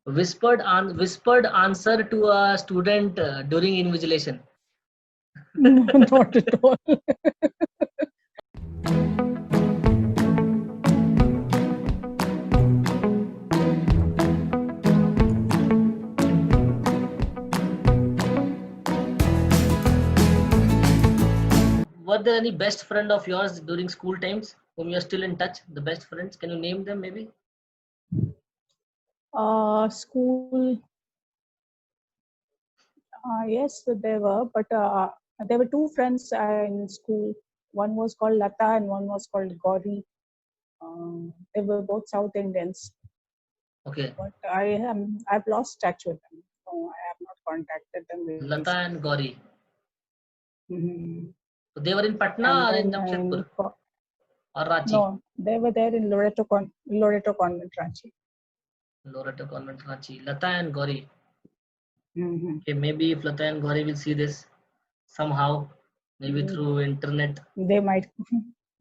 Whispered answer to a student during invigilation. No, not at all. Were there any best friend of yours during school times whom you're still in touch? The best friends, can you name them maybe? School, yes, there were, but there were two friends in school. One was called Lata and one was called Gauri. They were both South Indians, Okay, but I've lost touch with them. So I have not contacted them Lata recently. and Gauri. Mhm. So they were in And Patna or in then Jamshedpur or Ranchi? no, they were there in Loreto Convent, Ranchi. Loreto Convent, Ranchi. Lata and Gauri. Mm-hmm. Okay, maybe if Lata and Gauri will see this somehow, maybe through internet, They might.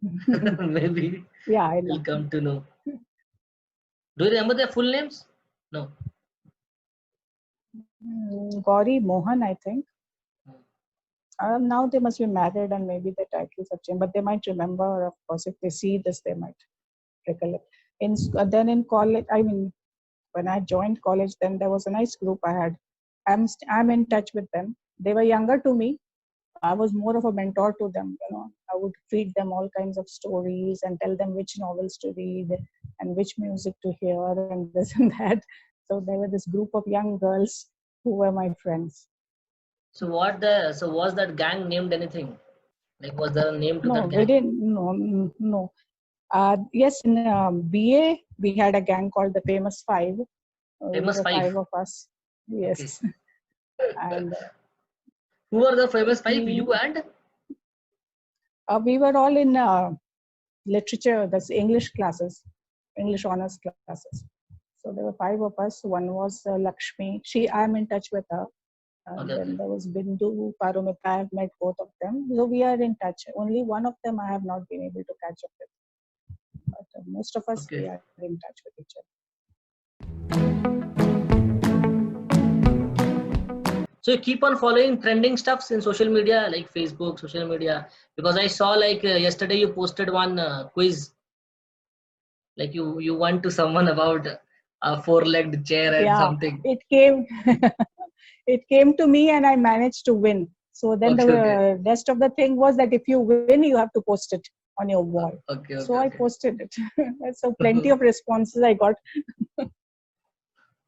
maybe Yeah, I we'll know. come to know. Do you remember their full names? No. Gauri Mohan, I think. Now they must be married and maybe the titles have changed, but they might remember, of course, if they see this, they might recollect. Then in college, I mean, when I joined college, then there was a nice group I had. I'm in touch with them. They were younger to me. I was more of a mentor to them. I would feed them all kinds of stories and tell them which novels to read and which music to hear and this and that. So there were this group of young girls who were my friends. So was that gang named anything? Like was there a name to No, that we gang? didn't. No. Yes, in BA, we had a gang called the Famous Five. We Famous were five five. of us. Okay. Yes. And Who are the famous five? we You and? we were all in literature, that's English classes, English honors classes. So there were five of us. One was Lakshmi. I'm in touch with her. And Okay, then okay. there was Bindu, Paromita. I have met both of them. So we are in touch. Only one of them I have not been able to catch up with. But most of us, we Okay. are in touch with each other. So you keep on following trending stuffs in social media like Facebook, social media, because I saw like yesterday you posted one quiz, like you went to someone about a four-legged chair and Yeah, something. it came. It came to me, and I managed to win. So then the Okay, okay, rest of the thing was that if you win, you have to post it on your wall. okay, So okay, I okay. posted it. So plenty of responses I got.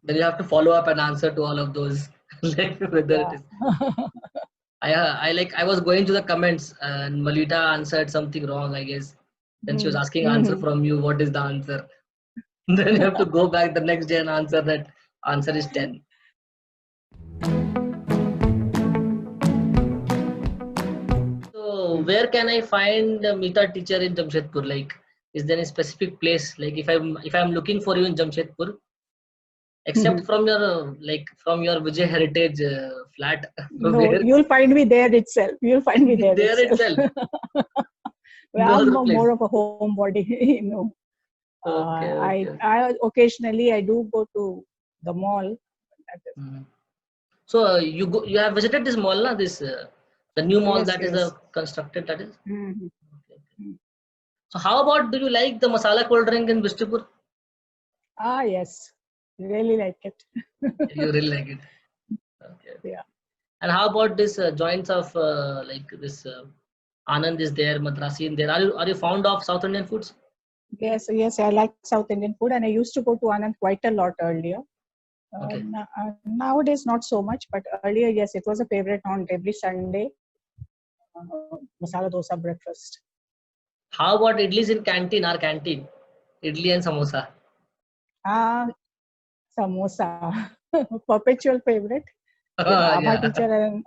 Then you have to follow up and answer to all of those, like whether it Yeah. is. I was going to the comments and Malita answered something wrong, I guess. Then she was asking answer Mhm. from you. What is the answer? Then you have to go back the next day and answer that answer is 10. So where can I find a Mita teacher in Jamshedpur? Like, is there any specific place? Like, if I'm looking for you in Jamshedpur, except from your from your Vijay Heritage flat, No, where you'll find me there itself. You'll find me there there itself. itself, Well, no I'm other place. more of a homebody. Okay, okay. I occasionally I do go to the mall. That is, Mhm. So you have visited this mall, na? This the new mall yes, that is yes. constructed. That is. Mhm. Okay, okay. So how about do you like the masala cold drink in Bistipur? Yes, really like it. You really like it. Okay, okay. Yeah. And how about this joints of like this Anand is there, Madrasi in there? Are you fond of South Indian foods? Yes, yes, I like South Indian food, and I used to go to Anand quite a lot earlier. Okay. Nowadays, not so much, but earlier, yes, it was a favorite on every Sunday. Masala dosa breakfast. How about idlis in canteen? Our canteen, idli and samosa. Ah, samosa, perpetual favorite. Our Yeah. teacher and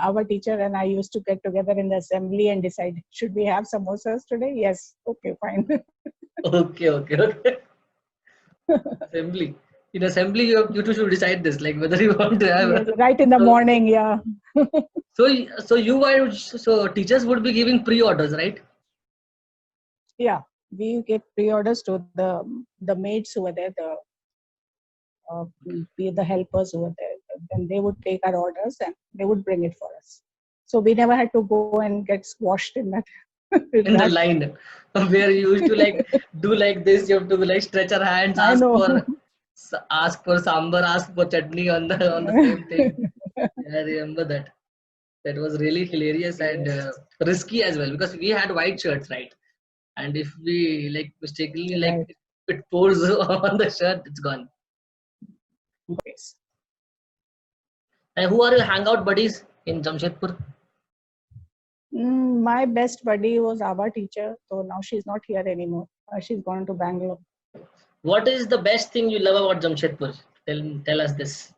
our teacher and I used to get together in the assembly and decide, should we have samosas today? Yes, okay, fine. Okay, okay, okay. Assembly. In assembly, you two should decide this, like whether you want to Yes, have. right in the So, morning, yeah. so teachers would be giving pre-orders, right? Yeah, we get pre-orders to the maids who were there, the be the helpers over there. Then they would take our orders and they would bring it for us. So we never had to go and get squashed in that. In the line where you used to like do like this, you have to like stretch our hands, I know. ask for sambar, ask for chutney on the same thing. I remember that. That was really hilarious and Yes. risky as well, because we had white shirts, right? And if we like mistakenly like Right. it pours on the shirt, it's gone. Yes. And who are your hangout buddies in Jamshedpur? My best buddy was our teacher. So now she's not here anymore. She's gone to Bangalore. What is the best thing you love about Jamshedpur? Tell us this.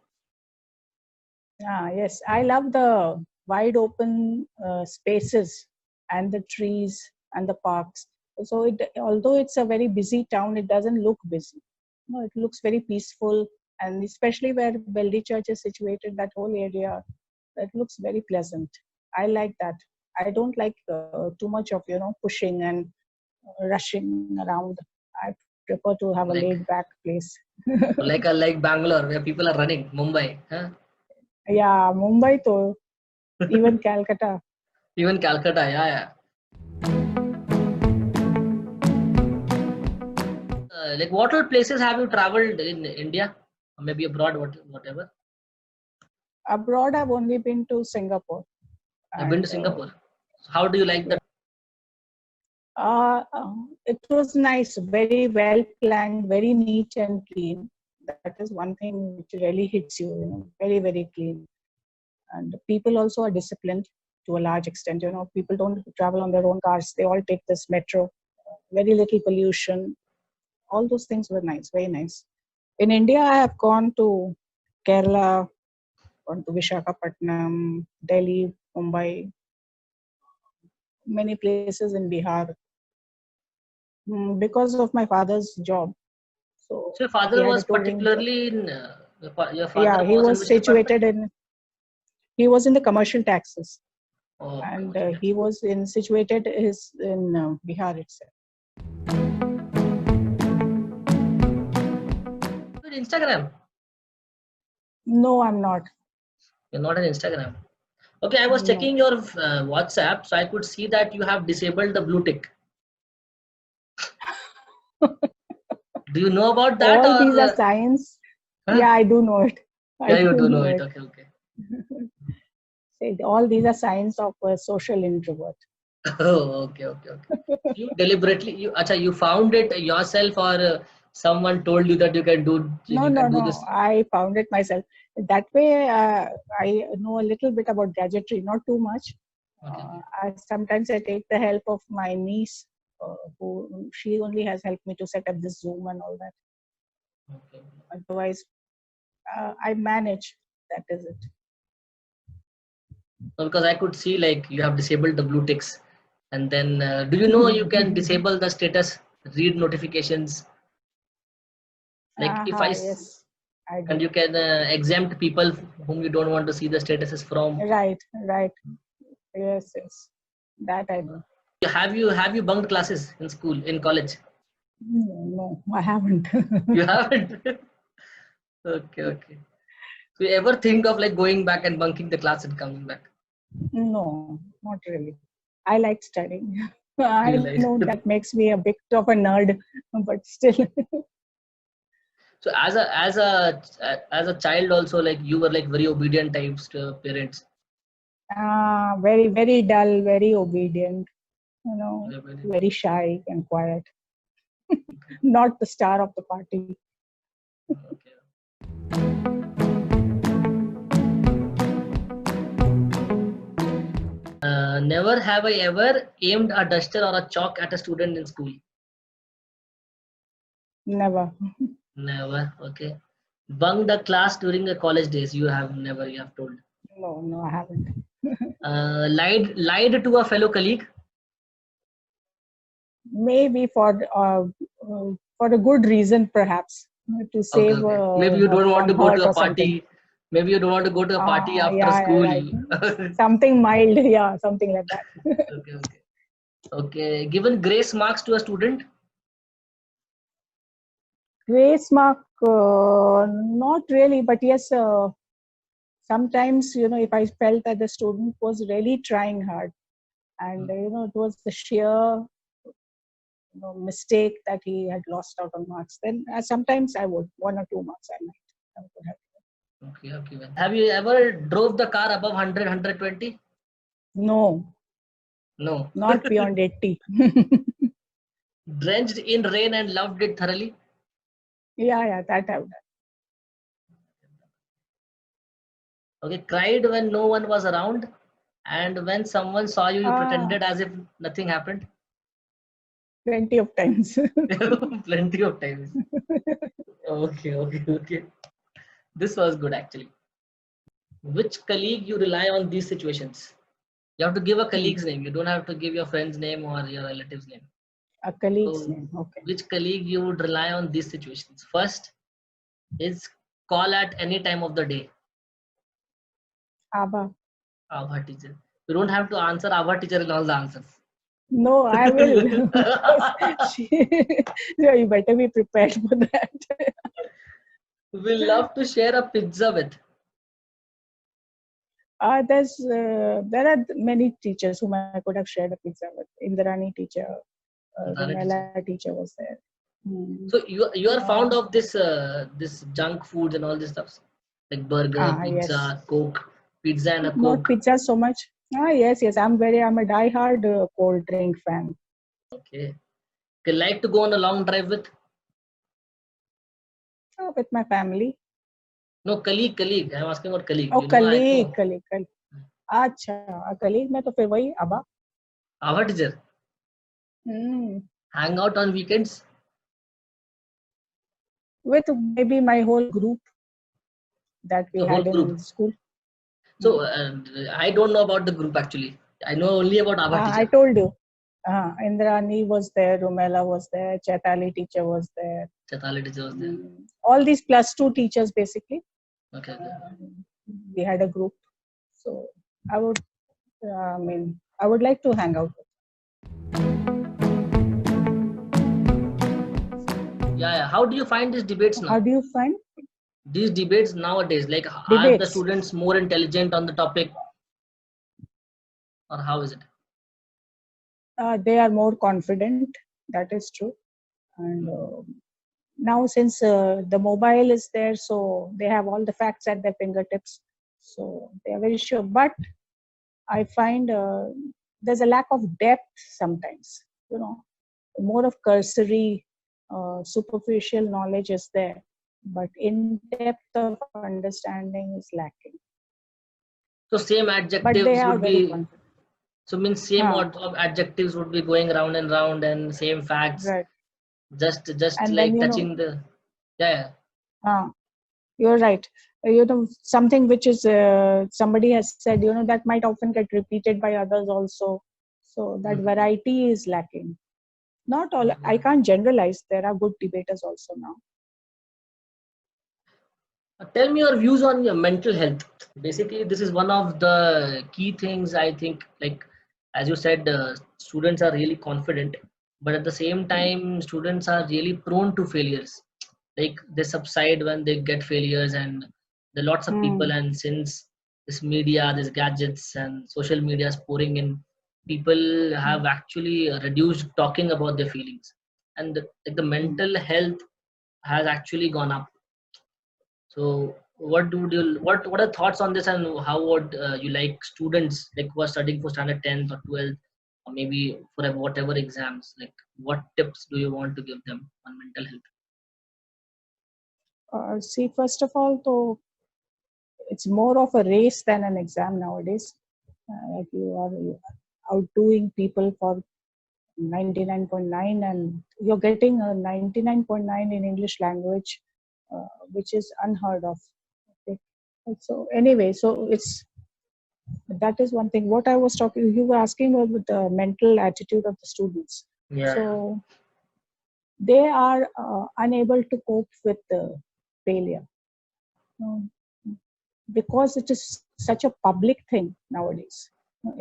Yes, I love the wide open spaces and the trees and the parks. So although it's a very busy town, it doesn't look busy. No, it looks very peaceful, and especially where Beldi Church is situated, that whole area, that looks very pleasant. I like that. I don't like too much of pushing and rushing around. I prefer to have a Like laid back place. like Bangalore where people are running, Mumbai, huh? Yeah, Mumbai too, even Calcutta. Even Calcutta, yeah. Like what all places have you traveled in India? Or maybe abroad, whatever. Abroad, I've only been to Singapore. I've been to And Singapore. So how do you like that? it was nice, very well planned, very neat and clean. That is one thing which really hits you, very, very clean. And people also are disciplined to a large extent. People don't travel on their own cars. They all take this metro. Very little pollution. All those things were nice, very nice. In India, I have gone to Kerala, gone to Visakhapatnam, Delhi, Mumbai, many places in Bihar. Because of my father's job. So So your he father had a was touring job. particularly in your father Yeah, he was in was which department? situated in, he was in the commercial taxes, Oh, and commercial he tax. was situated in Bihar itself. With Instagram. No, I'm not. You're not on Instagram. Okay, I was No. checking your WhatsApp, so I could see that you have disabled the blue tick. Do you know about that All these are or? signs. Huh? Yeah, I do know it. I Yeah, you do do know know it. it. Okay. All these are signs of a social introvert. Oh, okay. You deliberately, you found it yourself or someone told you that No, you no, can do no. this? I found it myself. That way, I know a little bit about gadgetry, not too much. Okay. Sometimes I take the help of my niece, who she only has helped me to set up this Zoom and all that. Okay. Otherwise, I manage. That is it. No, because I could see like you have disabled the blue ticks, and then do you know you can disable the status, read notifications? Like if Yes, I and do. you can exempt people whom you don't want to see the statuses from. Right, right. Yes, yes. That I do. Have you bunked classes in school, in college? No, I haven't. You haven't. Okay. So you ever think of like going back and bunking the class and coming back? No, not really. I like studying. You I like know that makes me a bit of a nerd, but still. so as a child also, like you were like very obedient types to parents. Very, very dull, very obedient, Very- very shy and quiet. Not the star of the party. Okay. Never have I ever aimed a duster or a chalk at a student in school. Never. Never. Okay. Bunk the class during the college days. You have never. You have told. No, I haven't. Lied to a fellow colleague. Maybe for a good reason, perhaps, to Okay. save Okay. Maybe you her don't want to from go to hurt a or something. party. Maybe you don't want to go to a party after Yeah, school. right. Something mild, yeah, something like that. Okay. Given grace marks to a student. Grace mark, Not really, but yes, sometimes, if I felt that the student was really trying hard, and it was the sheer mistake that he had lost out on marks, then sometimes I would 1 or 2 marks I would have. Okay, okay. Have you ever drove the car above 100, 120? No, No. not beyond 80. Drenched in rain and loved it thoroughly? Yeah, that I've done. Okay, cried when no one was around, and when someone saw you, you pretended as if nothing happened? Plenty of times. Plenty of times. Okay. This was good actually. Which colleague you rely on these situations? You have to give a colleague's name. You don't have to give your friend's name or your relative's name. A colleague's So, name, okay. which colleague you would rely on these situations? First is call at any time of the day. Abha. Abha teacher. You don't have to answer Abha teacher in all the answers. No, I will. Yeah, you better be prepared for that. We love to share a pizza with. There are many teachers whom I could have shared a pizza with. Indrani teacher, Rumela teacher was there. So you are fond of this junk foods and all this stuff, like burger, pizza, yes. Coke, pizza and a Not Coke. pizza so much. Yes. I'm a die-hard cold drink fan. Okay. You like to go on a long drive with? With my family. No, colleague. I'm asking about colleague. Oh, colleague. अच्छा, colleague में तो फिर वही Abha. Abha teacher. Hang out on weekends? With maybe my whole group that we had in school. So I don't know about the group actually. I know only about Abha teacher. I told you. Indrani was there, Rumela was there, Chaitali teacher was there. All these +2 teachers basically. Okay. We had a group. So I would like to hang out. Yeah. How do you find these debates now? How do you find these debates nowadays? Like, are the students more intelligent on the topic, or how is it? They are more confident. That is true. And now, since the mobile is there, so they have all the facts at their fingertips. So they are very sure. But I find there's a lack of depth sometimes. More of cursory, superficial knowledge is there, but in depth of understanding is lacking. So same adjectives would be. So means same adjectives would be going round and round, and same facts. Right. Just and like touching the. Yeah. You're right. Something which is somebody has said. That might often get repeated by others also. So that variety is lacking. Not all. I can't generalize. There are good debaters also now. Tell me your views on your mental health. Basically, this is one of the key things I think. Like, as you said, students are really confident, but at the same time, students are really prone to failures. Like, they subside when they get failures, and there are lots of people. And since this media, these gadgets, and social media is pouring in, people have actually reduced talking about their feelings, and the mental health has actually gone up. So what are thoughts on this, and how would you like students like who are studying for standard 10th or 12th, or maybe for whatever exams, like what tips do you want to give them on mental health? See, first of all, though, it's more of a race than an exam nowadays. Like you are outdoing people for 99.9, and you're getting a 99.9 in English language, which is unheard of. Okay. So anyway, that is one thing. What I was talking, you were asking about the mental attitude of the students. Yeah. So they are unable to cope with the failure. Because it is such a public thing nowadays.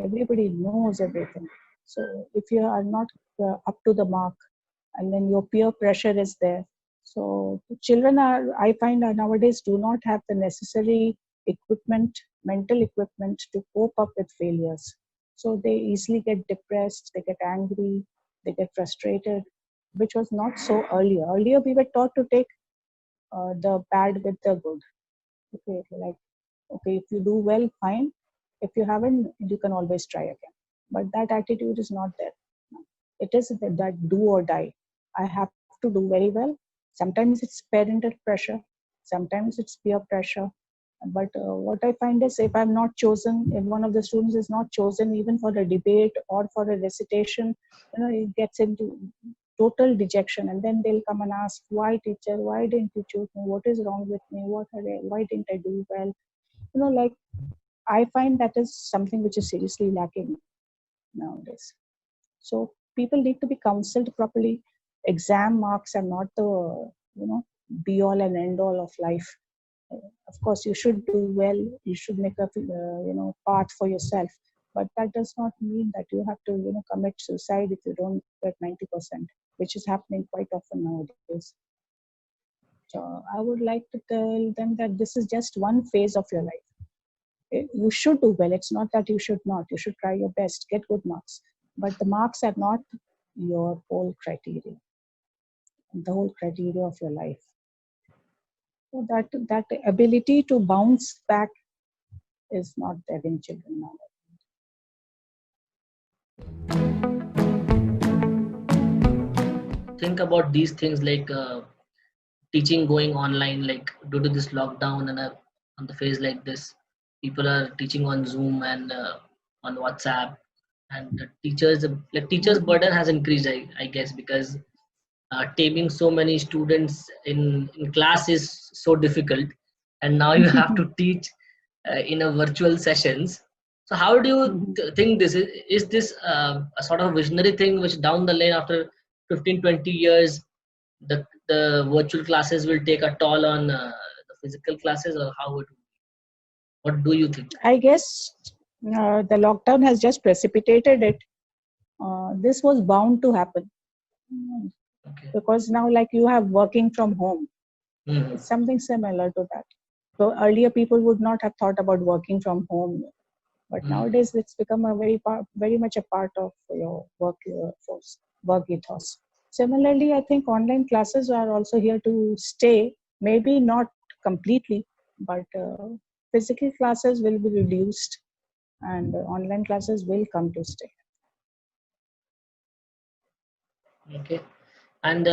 Everybody knows everything. So if you are not up to the mark, and then your peer pressure is there, So children I find, nowadays do not have the necessary equipment, mental equipment to cope up with failures. So they easily get depressed, they get angry, they get frustrated, which was not so earlier. Earlier we were taught to take the bad with the good. Okay, like, okay, if you do well, fine. If you haven't, you can always try again. But that attitude is not there. It is that do or die. I have to do very well. Sometimes it's parental pressure, sometimes it's peer pressure. But what I find is, if I'm not chosen, if one of the students is not chosen even for a debate or for a recitation, it gets into total dejection, and then they'll come and ask, why teacher, why didn't you choose me, what is wrong with me, why didn't I do well? Like, I find that is something which is seriously lacking nowadays. So people need to be counseled properly. Exam marks are not the be all and end all of life. Of course, you should do well. You should make a path for yourself. But that does not mean that you have to commit suicide if you don't get 90%, which is happening quite often nowadays. So I would like to tell them that this is just one phase of your life. You should do well. It's not that you should not. You should try your best, get good marks. But the marks are not your whole criteria, the whole criteria of your life. So that ability to bounce back is not there in children now. Think about these things like teaching going online, like due to this lockdown and on the phase like this, people are teaching on Zoom and on WhatsApp, and the teachers burden has increased, I guess, because taming so many students in class is so difficult, and now you have to teach in a virtual sessions. So how do you think this is this a sort of visionary thing which down the lane after 15-20 years the virtual classes will take a toll on the physical classes, or how it, what do you think? I guess the lockdown has just precipitated it. This was bound to happen. Okay. Because now, like, you have working from home. Mm-hmm. It's something similar to that. So earlier people would not have thought about working from home, but nowadays it's become a very much a part of your work force, work ethos. Similarly, I think online classes are also here to stay. Maybe not completely, but physical classes will be reduced, and online classes will come to stay. Okay. And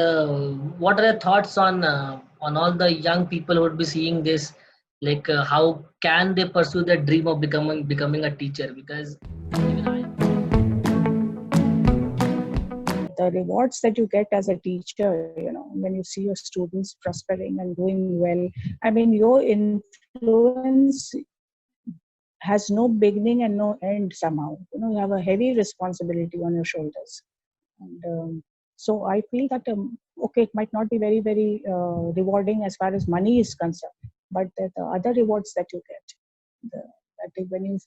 what are your thoughts on all the young people who would be seeing this? Like, how can they pursue their dream of becoming a teacher? Because even I. The rewards that you get as a teacher, when you see your students prospering and doing well, I mean, your influence has no beginning and no end somehow. You have a heavy responsibility on your shoulders. And so I feel that, okay, it might not be very, very rewarding as far as money is concerned, but the other rewards that you get, that when you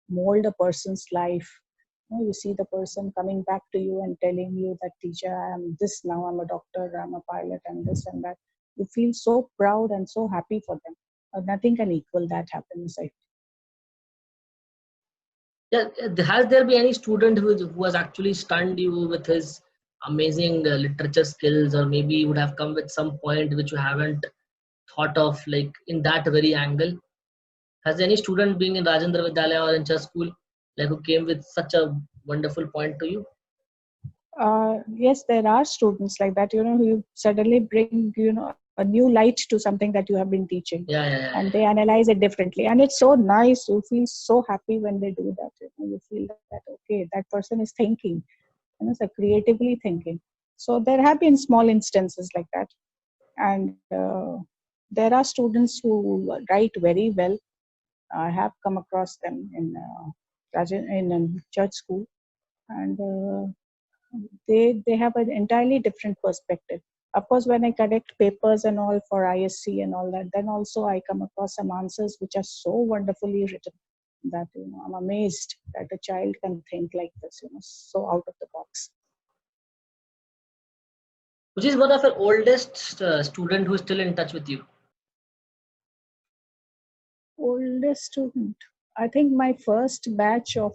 mold a person's life, you see the person coming back to you and telling you that, teacher, I'm this now, I'm a doctor, I'm a pilot, I'm this and that. You feel so proud and so happy for them. Nothing can equal that happiness. Yeah, has there been any student who has actually stunned you with his amazing literature skills, or maybe you would have come with some point which you haven't thought of, like in that very angle? Has any student being in Rajendra Vidyalaya or in Church School, like who came with such a wonderful point to you? Yes, there are students like that, who suddenly bring, a new light to something that you have been teaching, Yeah. and they analyze it differently. And it's so nice. You feel so happy when they do that. You feel that, okay, that person is thinking, so creatively thinking. So there have been small instances like that. And there are students who write very well. I have come across them in church school, and they have an entirely different perspective. Of course, when I correct papers and all for ISC and all that, then also I come across some answers which are so wonderfully written that I'm amazed that a child can think like this, so out of the box. Which is one of your oldest student who is still in touch with you? Oldest student. I think my first batch of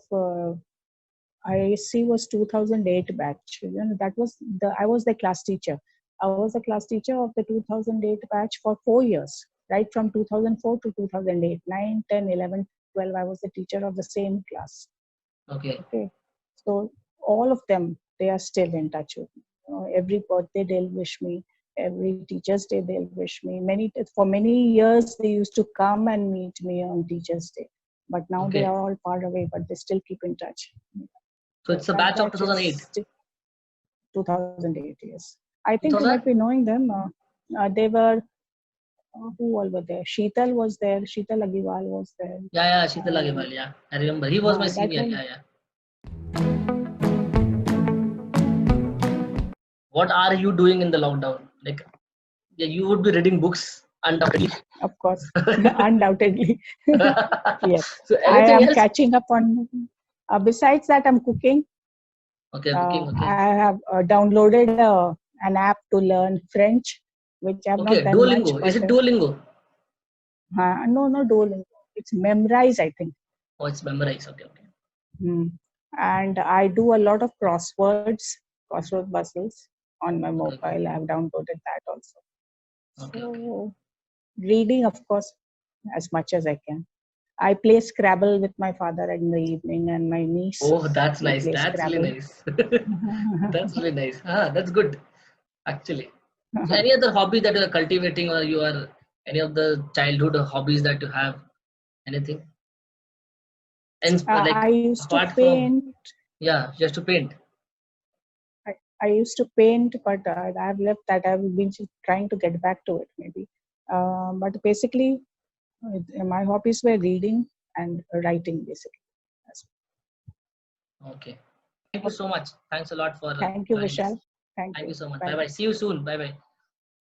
ISC was 2008 batch. You know, that was I was the class teacher. I was the class teacher of the 2008 batch for 4 years, right from 2004 to 2008. 9, 10, 11, 12, I was the teacher of the same class. Okay. Okay. So all of them, they are still in touch with me. You know, every birthday they'll wish me. Every Teachers' Day they'll wish me. For many years they used to come and meet me on Teachers' Day, but now they Okay. are all far away. But they still keep in touch. So it's a That batch of batch is 2008. 2008. Yes, I think you 2000? might be knowing them. They were who all were there? Sheetal was there. Sheetal Agiwal was there. Yeah, Sheetal Agarwal. Yeah, I remember. He was my That senior. was Yeah. What are you doing in the lockdown? Like, yeah, you would be reading books undoubtedly. of course, undoubtedly. Yes, So I anything am else? catching up on. Besides that, I'm cooking. Okay, cooking. Okay. I have downloaded an app to learn French, which I've not Okay, done much. Duolingo. Is But it Duolingo? no, no Duolingo. It's Memrise, I think. Oh, it's Memrise. Okay. And I do a lot of crossword puzzles on my mobile. Okay. I've downloaded that also. Okay. So reading, of course, as much as I can. I play Scrabble with my father in the evening and my niece. Oh, that's We nice. play That's really Scrabble. nice. That's really nice. That's good, actually. So any other hobby that you are cultivating, or you are any of the childhood hobbies that you have? Anything? And like I used to apart from, paint. yeah, just to paint. I used to paint, but I've left that. I've been just trying to get back to it, maybe. But basically, my hobbies were reading and writing, basically. Okay. Thank you so much. Thanks a lot for Thank you, joining us. Vishal. Thank Thank you. you so much. Bye Bye. bye. See you soon. Bye bye.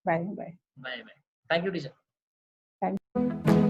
Bye. Bye. Bye bye. Thank you, teacher. Thank you.